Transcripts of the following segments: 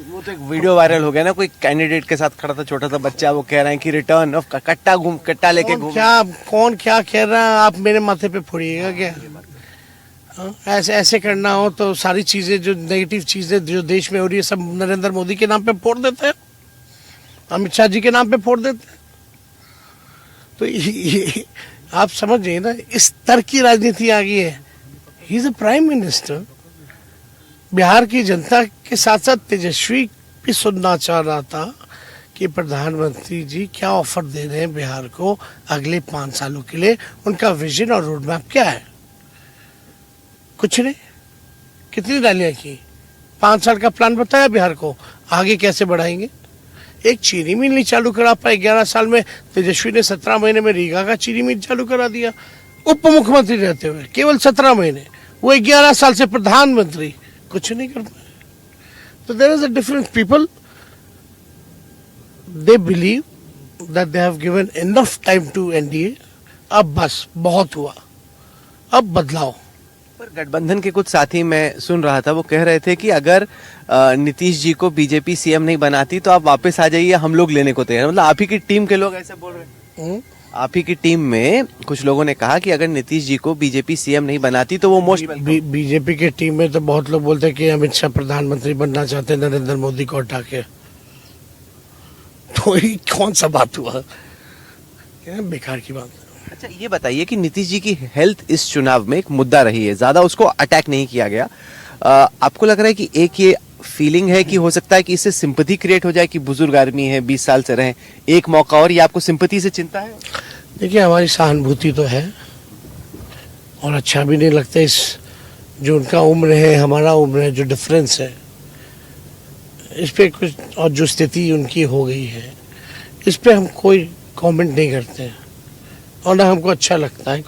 वो तो एक वीडियो वायरल हो गया ना, कोई कैंडिडेट के साथ खड़ा था छोटा सा बच्चा, वो कह रहे हैं कि रिटर्न ऑफ कट्टा लेके घूम। कौन क्या कह रहा है, आप मेरे माथे पे फोड़िएगा क्या? ऐसे करना हो तो सारी चीजें जो नेगेटिव चीजें जो देश में हो रही है सब नरेंद्र मोदी के नाम पे फोड़ देते हैं, अमित शाह जी के नाम पे फोड़ देते हैं। तो ये आप समझिए ना, इस तरह की राजनीति आ गई है। He is a prime minister. Bihar की जनता के साथ साथ तेजस्वी भी सुनना चाह रहा था कि प्रधानमंत्री जी क्या ऑफर दे रहे हैं बिहार को अगले 5 सालों के लिए, उनका विजन और रोड मैप क्या है। कुछ नहीं। कितनी रैलियां की, 5 साल का प्लान बताया बिहार को, आगे कैसे बढ़ाएंगे। एक चीनी मिल नहीं चालू करा पाए 11 साल में। तेजस्वी ने 17 महीने में रीगा का चीनी मिल चालू करा दिया, उप मुख्यमंत्री रहते हुए केवल 17 महीने। वो 11 साल से प्रधानमंत्री कुछ नहीं कर पाए। तो there is a difference. People they believe that they have given enough time to NDA. अब बस बहुत हुआ, अब बदलाव। पर गठबंधन के कुछ साथी, मैं सुन रहा था, वो कह रहे थे कि अगर नीतीश जी को बीजेपी सीएम नहीं बनाती तो आप वापस आ जाइए, हम लोग लेने को तैयार। मतलब आप ही की टीम के लोग ऐसे बोल रहे हैं। आप ही की टीम में कुछ लोगों ने कहा कि अगर नीतीश जी को बीजेपी सीएम नहीं बनाती तो वो मोस्ट बीजेपी के टीम में तो बहुत लोग बोलते हैं कि अमित शाह प्रधानमंत्री बनना चाहते हैं नरेंद्र मोदी को हटा के। तो ये कौन सा बात हुआ, बेकार की बात। अच्छा, ये बताइए कि नीतीश जी की हेल्थ इस चुनाव में एक मुद्दा रही है, ज्यादा उसको अटैक नहीं किया गया। आपको लग रहा है कि एक ये फीलिंग है कि हो सकता है कि इससे सिंपैथी क्रिएट हो जाए कि बुजुर्ग आदमी है, 20 साल से रहे, एक मौका और, ये आपको सिंपैथी से चिंता है? देखिए, हमारी सहानुभूति तो है और अच्छा भी नहीं लगता इस जो उनका उम्र है हमारा उम्र है, जो डिफरेंस है इस पे कुछ, और जो स्थिति उनकी हो गई है इस पे हम कोई कमेंट नहीं करते हैं और ना हमको अच्छा लगता है।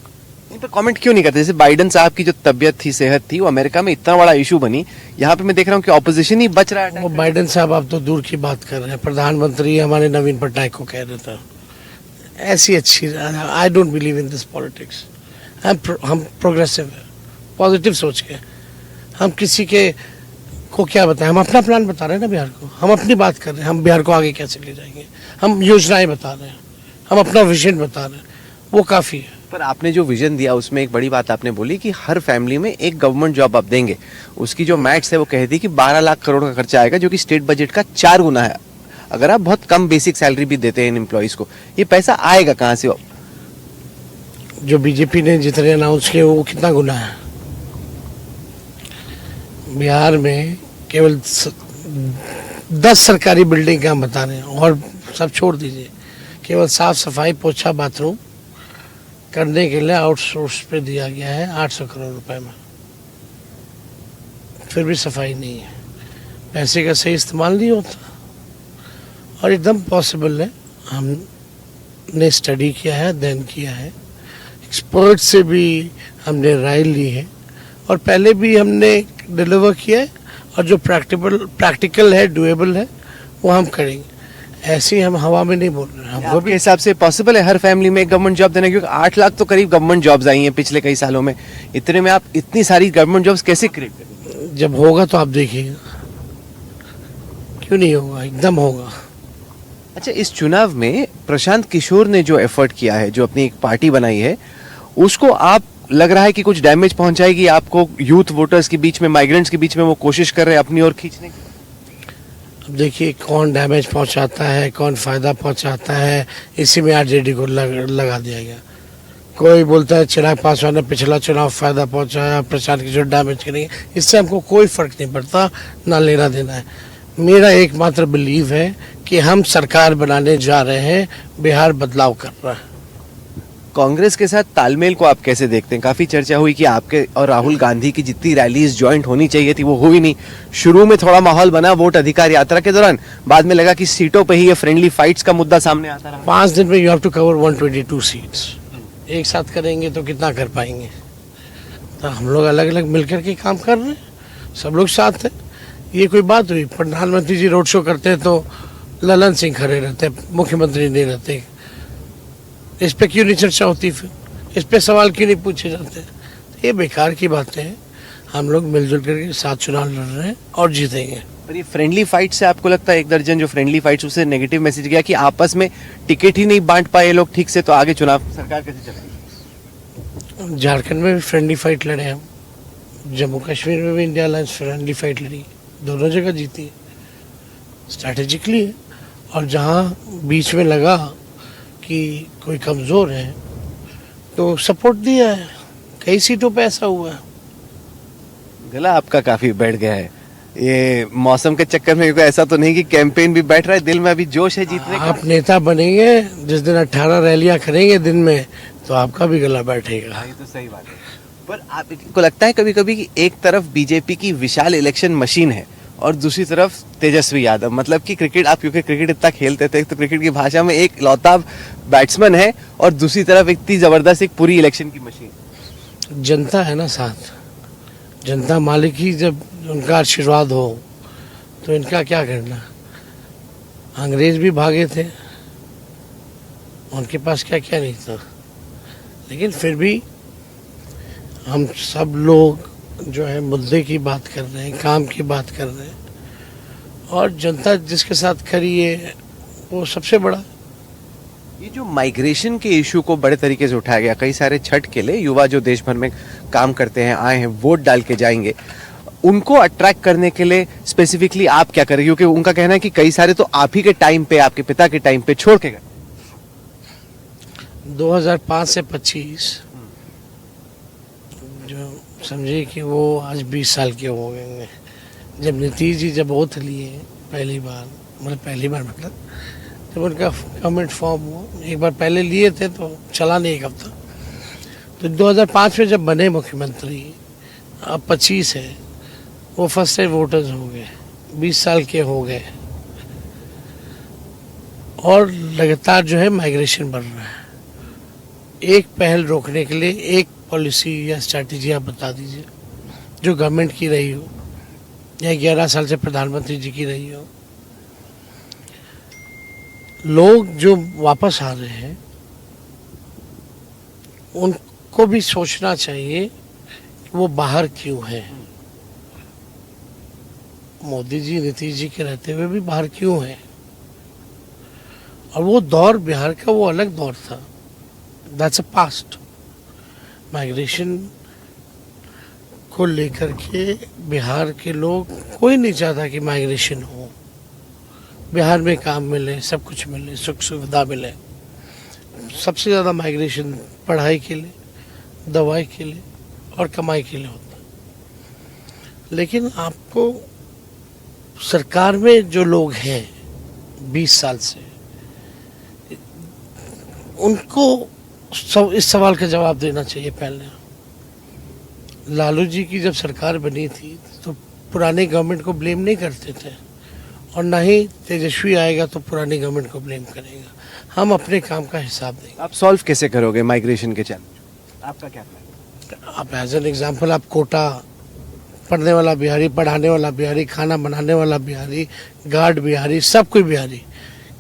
इन पर कमेंट क्यों नहीं करते? जैसे बाइडेन साहब की जो तबियत थी, सेहत थी, वो अमेरिका में इतना बड़ा इशू बनी, यहाँ पे मैं देख रहा हूँ कि ऑपोजिशन ही बच रहा है। वो बाइडेन साहब आप तो दूर की बात कर रहे हैं, प्रधानमंत्री हमारे नवीन पटनायक को कह रहे थे। ऐसी अच्छी, I don't believe in this politics. हम प्रोग्रेसिव है, पॉजिटिव सोच के। हम किसी के को क्या बताएं, हम अपना प्लान बता रहे हैं ना बिहार को, हम अपनी बात कर रहे हैं, हम बिहार को आगे कैसे ले जाएंगे, हम योजनाएं बता रहे हैं, हम अपना विजन बता रहे हैं, वो काफ़ी है। पर आपने जो विजन दिया उसमें एक बड़ी बात आपने बोली कि हर फैमिली में एक गवर्नमेंट जॉब आप देंगे। उसकी जो मैथ्स है वो कहती कि 12 लाख करोड़ का खर्चा आएगा, जो कि स्टेट बजट का 4 गुना है। अगर आप बहुत कम बेसिक सैलरी भी देते हैं इन एम्प्लॉइज को, ये पैसा आएगा कहाँ से? जो बीजेपी ने जितने अनाउंस किए वो कितना गुना है? बिहार में केवल 10 सरकारी बिल्डिंग का हम बता रहे हैं, और सब छोड़ दीजिए। केवल साफ सफाई, पोछा, बाथरूम करने के लिए आउटसोर्स पे दिया गया है 800 करोड़ रुपए में। फिर भी सफाई नहीं है, पैसे का सही इस्तेमाल नहीं होता। और एकदम पॉसिबल है, हमने स्टडी किया है, अध्ययन किया है, एक्सपर्ट से भी हमने राय ली है और पहले भी हमने डिलीवर किया है। और जो प्रैक्टिकल है, डुएबल है, वो हम करेंगे। ऐसे ही हम हवा में नहीं बोल रहे हैं। वो भी हिसाब से पॉसिबल है हर फैमिली में एक गवर्नमेंट जॉब देना? क्योंकि 8 लाख तो करीब गवर्नमेंट जॉब्स आई हैं पिछले कई सालों में। इतने में आप इतनी सारी गवर्नमेंट जॉब्स कैसे क्रिएट करेंगे? जब होगा तो आप देखिएगा, क्यों नहीं होगा, एकदम होगा। अच्छा, इस चुनाव में प्रशांत किशोर ने जो एफर्ट किया है, जो अपनी एक पार्टी बनाई है, उसको आप लग रहा है कि कुछ डैमेज पहुंचाएगी आपको? यूथ वोटर्स के बीच में, माइग्रेंट्स के बीच में वो कोशिश कर रहे हैं अपनी ओर खींचने की। अब देखिए, कौन डैमेज पहुंचाता है, कौन फायदा पहुंचाता है, इसी में आरजेडी को लगा दिया गया। कोई बोलता है चिराग पासवान ने पिछला चुनाव फायदा पहुंचाया, प्रशांत किशोर डैमेज करेंगे। इससे हमको कोई फर्क नहीं पड़ता, ना लेना देना है। मेरा एकमात्र बिलीव है कि हम सरकार बनाने जा रहे हैं, बिहार बदलाव कर रहा है। कांग्रेस के साथ तालमेल को आप कैसे देखते हैं? काफी चर्चा हुई कि आपके और राहुल गांधी की जितनी रैलीज ज्वाइंट होनी चाहिए थी वो हुई नहीं। शुरू में थोड़ा माहौल बना वोट अधिकार यात्रा के दौरान, बाद में लगा कि सीटों पे ही ये फ्रेंडली फाइट्स का मुद्दा सामने आता रहा। 5 दिन में you have to cover 122 seats. एक साथ करेंगे तो कितना कर पाएंगे? तो हम लोग अलग अलग मिलकर के काम कर रहे हैं, सब लोग साथ हैं। ये कोई बात हुई? प्रधानमंत्री जी रोड शो करते हैं तो ललन सिंह खड़े रहते, मुख्यमंत्री नहीं रहते। इस पे क्यों नहीं चर्चा होती? फिर इस पे सवाल क्यों नहीं पूछे जाते? ये बेकार की बातें हैं। हम लोग मिलजुल करके साथ चुनाव लड़ रहे हैं और जीतेंगे। पर ये फ्रेंडली फाइट से आपको लगता है 1 दर्जन जो फ्रेंडली फाइट्स उससे नेगेटिव मैसेज गया कि आपस में टिकट ही नहीं बांट पाए लोग ठीक से, तो आगे चुनाव सरकार कैसे चलेगी? झारखंड में भी फ्रेंडली फाइट लड़े हम, जम्मू कश्मीर में भी इंडिया अलायंस फ्रेंडली फाइट लड़ी, दोनों जगह जीती है, स्ट्रैटेजिकली है। और जहाँ बीच में लगा कि कोई कमज़ोर है तो सपोर्ट दिया है, कई सीटों पे ऐसा हुआ है। गला आपका काफी बैठ गया है, ये मौसम के चक्कर में, क्योंकि ऐसा तो नहीं कि कैंपेन भी बैठ रहा है, दिल में अभी जोश है जीतने का। आप नेता बनेंगे जिस दिन 18 रैलियां करेंगे दिन में, तो आपका भी गला बैठेगा। ये तो सही बात है। पर आपको लगता है कभी कभी कि एक तरफ बीजेपी की विशाल इलेक्शन मशीन है और दूसरी तरफ तेजस्वी यादव, मतलब कि क्रिकेट, आप क्योंकि क्रिकेट इतना खेलते थे तो क्रिकेट की भाषा में एक लौता बैट्समैन है और दूसरी तरफ इतनी जबरदस्त एक पूरी इलेक्शन की मशीन। जनता है ना साथ, जनता मालिक ही, जब उनका आशीर्वाद हो तो इनका क्या करना। अंग्रेज भी भागे थे, उनके पास क्या क्या नहीं था, लेकिन फिर भी हम सब लोग जो है मुद्दे की बात कर रहे हैं, काम की बात कर रहे हैं, और जनता जिसके साथ खड़ी है वो सबसे बड़ा। ये जो माइग्रेशन के इशू को बड़े तरीके से उठाया गया, कई सारे छठ के लिए युवा जो देश भर में काम करते हैं, आए हैं, वोट डाल के जाएंगे, उनको अट्रैक्ट करने के लिए स्पेसिफिकली आप क्या करेंगे? क्योंकि उनका कहना है कि कई सारे तो आप ही के टाइम पे, आपके पिता के टाइम पे छोड़ के गए। 2005 से 25 जो समझिए कि वो आज 20 साल के हो गए। जब नीतीश जी जब ओथ लिए पहली बार मतलब जब उनका गवर्नमेंट फॉर्म हुआ, एक बार पहले लिए थे तो चला नहीं एक हफ्ता, तो 2005 में जब बने मुख्यमंत्री, अब 25 है, वो फर्स्ट टाइम वोटर्स हो गए, 20 साल के हो गए, और लगातार जो है माइग्रेशन बढ़ रहा है। एक पहल रोकने के लिए एक पॉलिसी या स्ट्रैटेजी आप बता दीजिए जो गवर्नमेंट की रही हो या 11 साल से प्रधानमंत्री जी की रही हो। लोग जो वापस आ रहे हैं उनको भी सोचना चाहिए कि वो बाहर क्यों है। मोदी जी, नीतीश जी के रहते हुए भी बाहर क्यों है, और वो दौर बिहार का वो अलग दौर था, दैट्स अ पास्ट। माइग्रेशन को लेकर के बिहार के लोग, कोई नहीं चाहता कि माइग्रेशन हो, बिहार में काम मिले, सब कुछ मिले, सुख सुविधा मिले। सबसे ज़्यादा माइग्रेशन पढ़ाई के लिए, दवाई के लिए और कमाई के लिए होता है। लेकिन आपको सरकार में जो लोग हैं 20 साल से, उनको इस सवाल का जवाब देना चाहिए। पहले लालू जी की जब सरकार बनी थी तो पुराने गवर्नमेंट को ब्लेम नहीं करते थे, और ना ही तेजस्वी आएगा तो पुरानी गवर्नमेंट को ब्लेम करेगा। हम अपने काम का हिसाब देंगे। आप सॉल्व कैसे करोगे माइग्रेशन के चैलेंज? आपका क्या प्लान? आप एज एन एग्जाम्पल, आप कोटा, पढ़ने वाला बिहारी, पढ़ाने वाला बिहारी, खाना बनाने वाला बिहारी, गार्ड बिहारी, सब कोई बिहारी,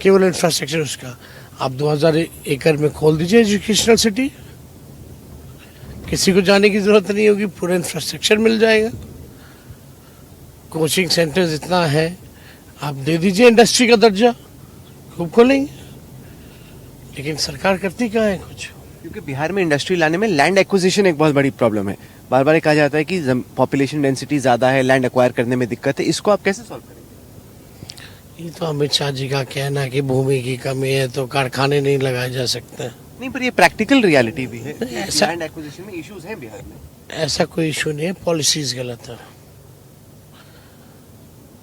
केवल इंफ्रास्ट्रक्चर उसका। आप 2000 एकड़ में खोल दीजिए एजुकेशनल सिटी, किसी को जाने की जरूरत नहीं होगी, पूरा इंफ्रास्ट्रक्चर मिल जाएगा। कोचिंग सेंटर्स इतना है, आप दे दीजिए इंडस्ट्री का दर्जा, खूब खोलेंगे। लेकिन सरकार करती कहाँ है कुछ? क्योंकि बिहार में इंडस्ट्री लाने में लैंड एक्विजिशन एक बहुत बड़ी प्रॉब्लम है। बार बार कहा जाता है कि पॉपुलेशन डेंसिटी ज्यादा है, लैंड एक्वायर करने में दिक्कत है, इसको आप कैसे सॉल्व करेंगे? ये तो अमित शाह जी का कहना है कि भूमि की कमी है तो कारखाने नहीं लगाए जा सकते। नहीं, पर ये प्रैक्टिकल रियलिटी भी है, ऐसा- लैंड एक्विजिशन में इश्यूज हैं बिहार में। ऐसा कोई इशू नहीं है, पॉलिसीज गलत है।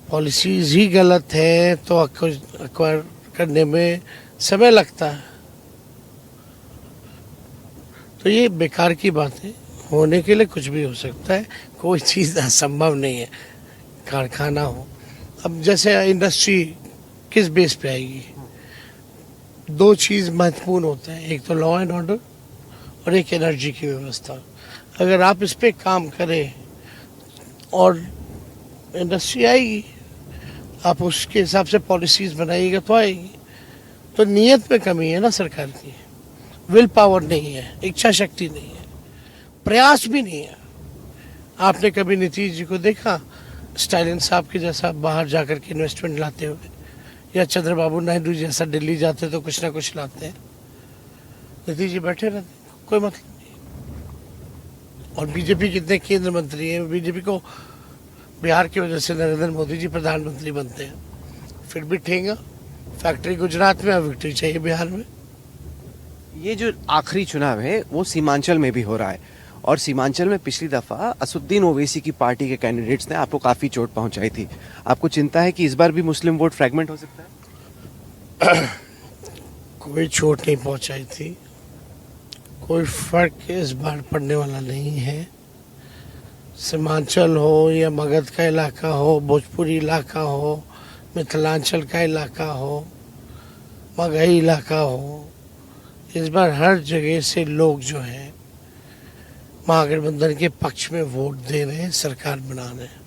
पॉलिसीज ही गलत है तो एक्वायर करने में समय लगता है, तो ये बेकार की बात है। होने के लिए कुछ भी हो सकता है, कोई चीज़ असंभव नहीं है। कारखाना हो, अब जैसे इंडस्ट्री किस बेस पे आएगी? दो चीज़ महत्वपूर्ण होता है, एक तो लॉ एंड ऑर्डर और एक एनर्जी की व्यवस्था। अगर आप इस पे काम करें और इंडस्ट्री आएगी, आप उसके हिसाब से पॉलिसीज बनाइएगा तो आएगी। तो नीयत में कमी है ना सरकार की, विल पावर नहीं है, इच्छा शक्ति नहीं है, प्रयास भी नहीं है। आपने कभी नीतीश जी को देखा स्टालिन साहब के जैसा बाहर जाकर के इन्वेस्टमेंट लाते हुए, या चंद्रबाबू नायडू जैसा दिल्ली जाते तो कुछ ना कुछ लाते हैं। नीतीश जी बैठे रहते, कोई मतलब नहीं। और बीजेपी कितने केंद्र मंत्री हैं, बीजेपी को बिहार की वजह से नरेंद्र मोदी जी प्रधानमंत्री बनते हैं, फिर भी ठेंगा। फैक्ट्री गुजरात में, विक्ट्री चाहिए बिहार में। ये जो आखिरी चुनाव है वो सीमांचल में भी हो रहा है, और सीमांचल में पिछली दफा असुद्दीन ओवैसी की पार्टी के कैंडिडेट्स ने आपको काफी चोट पहुंचाई थी। आपको चिंता है कि इस बार भी मुस्लिम वोट फ्रैगमेंट हो सकता है? कोई चोट नहीं पहुंचाई थी, कोई फर्क इस बार पड़ने वाला नहीं है। सीमांचल हो या मगध का इलाका हो, भोजपुरी इलाका हो, मिथिलांचल का इलाका हो, मगही इलाका हो, इस बार हर जगह से लोग जो हैं महागठबंधन के पक्ष में वोट दे रहे हैं, सरकार बना रहे हैं।